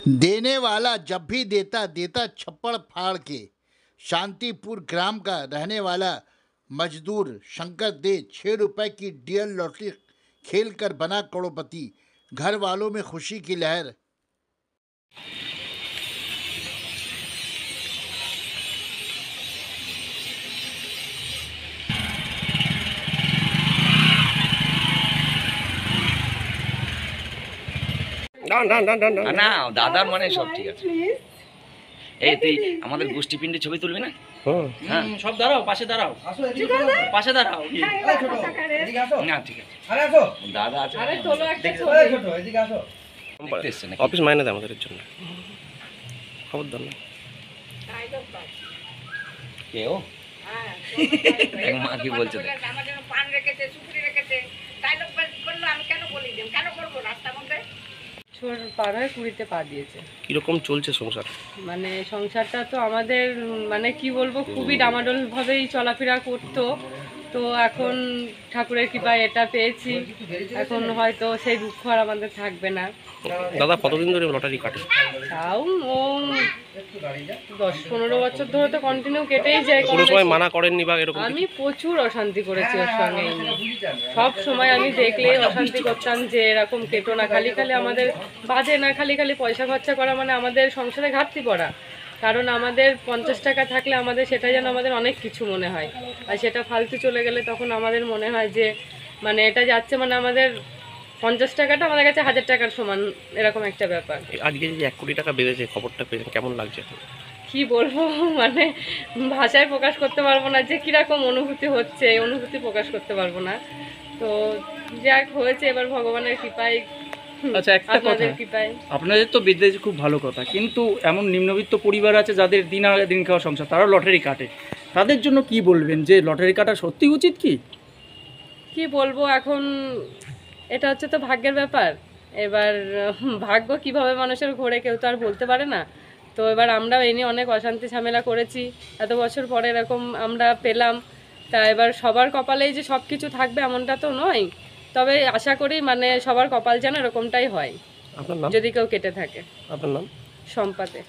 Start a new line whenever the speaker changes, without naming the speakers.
देने वाला जब भी देता देता छप्पड़ फाड़ के। शांतिपुर ग्राम का रहने वाला मजदूर शंकर दे 6 रुपए की डीएल लॉटरी खेलकर बना करोड़पति। घर वालों में खुशी की लहर।
না দাদার মানে সব ঠিক আছে। এই তুই আমাদের গোষ্ঠীপিণ্ডি ছবি তুলবি না? হ্যাঁ
সব দাঁড়াও, পাশে দাঁড়াও, পাশে দাঁড়াও।
না ঠিক আছে, দাদা আছে।
অফিস মাইনে দেয় আমাদের জন্য, খবর দাও না
কেউ মা কি বলছে?
পার হয়ে 20-তে পা দিয়েছে।
কিরকম চলছে সংসার?
মানে সংসারটা তো আমাদের মানে কি বলবো, খুবই ডামাডোল ভাবেই চলাফেরা করতো। তো এখন ঠাকুরের কৃপায় এটা পেয়েছি, এখন হয়তো সেই দুঃখ আর আমাদের থাকবে না।
দাদা কতদিন ধরে লটারি কাটে?
তাও ও 10-15 বছর ধরে তো কন্টিনিউ কেটেই যায়।
কোনো সময় মানা করেননি বা এরকম?
আমি প্রচুর অশান্তি করেছি ওর সঙ্গে। সব সময় আমি দেখলে অশান্তি করতাম যে এরকম কেটো না, খালি খালি আমাদের বাজে না, খালি খালি পয়সা খরচা করা মানে আমাদের সংসারে ঘাটতি পড়া। কারণ আমাদের 50 টাকা থাকলে আমাদের সেটা যেন আমাদের অনেক কিছু মনে হয়, আর সেটা ফালতু চলে গেলে তখন আমাদের মনে হয় যে মানে এটা যাচ্ছে মানে আমাদের 50 টাকাটা আমাদের কাছে 1000 টাকার সমান, এরকম একটা ব্যাপার।
আজকে যে 1 কোটি টাকা বেড়েছে, খবরটা পেয়ে কেমন লাগছে?
কি বলবো, মানে ভাষায় প্রকাশ করতে পারবো না যে কিরকম অনুভূতি হচ্ছে, এই অনুভূতি প্রকাশ করতে পারবো না। তো যাক হয়েছে, এবার ভগবানের কৃপায়।
আচ্ছা একটা কথা, আপনাদের তো বিদ্যুৎ খুব ভালো কথা, কিন্তু এমন নিম্নবিত্ত পরিবার আছে যাদের দিন আগে দিন খাওয়া সংসার, তারা লটারি কাটে। তাদের জন্য কি বলবেন যে লটারি কাটা সত্যি উচিত?
কি বলবো, এখন এটা হচ্ছে তো ভাগ্যের ব্যাপার। এবার ভাগ্য কিভাবে মানুষের ঘোরে কেউ তো আর বলতে পারে না। তো এবার আমরা এই নিয়ে অনেক অশান্তি ঝামেলা করেছি, এত বছর পরে এরকম আমরা পেলাম। তা এবার সবার কপালেই যে সব কিছু থাকবে এমনটা তো নয়, তবে আশা করি মানে সবার কপাল যেন এরকমটাই হয়,
আপনার নাম?
যদি কেউ কেটে থাকে।
আপনার নাম?
সম্পাদে।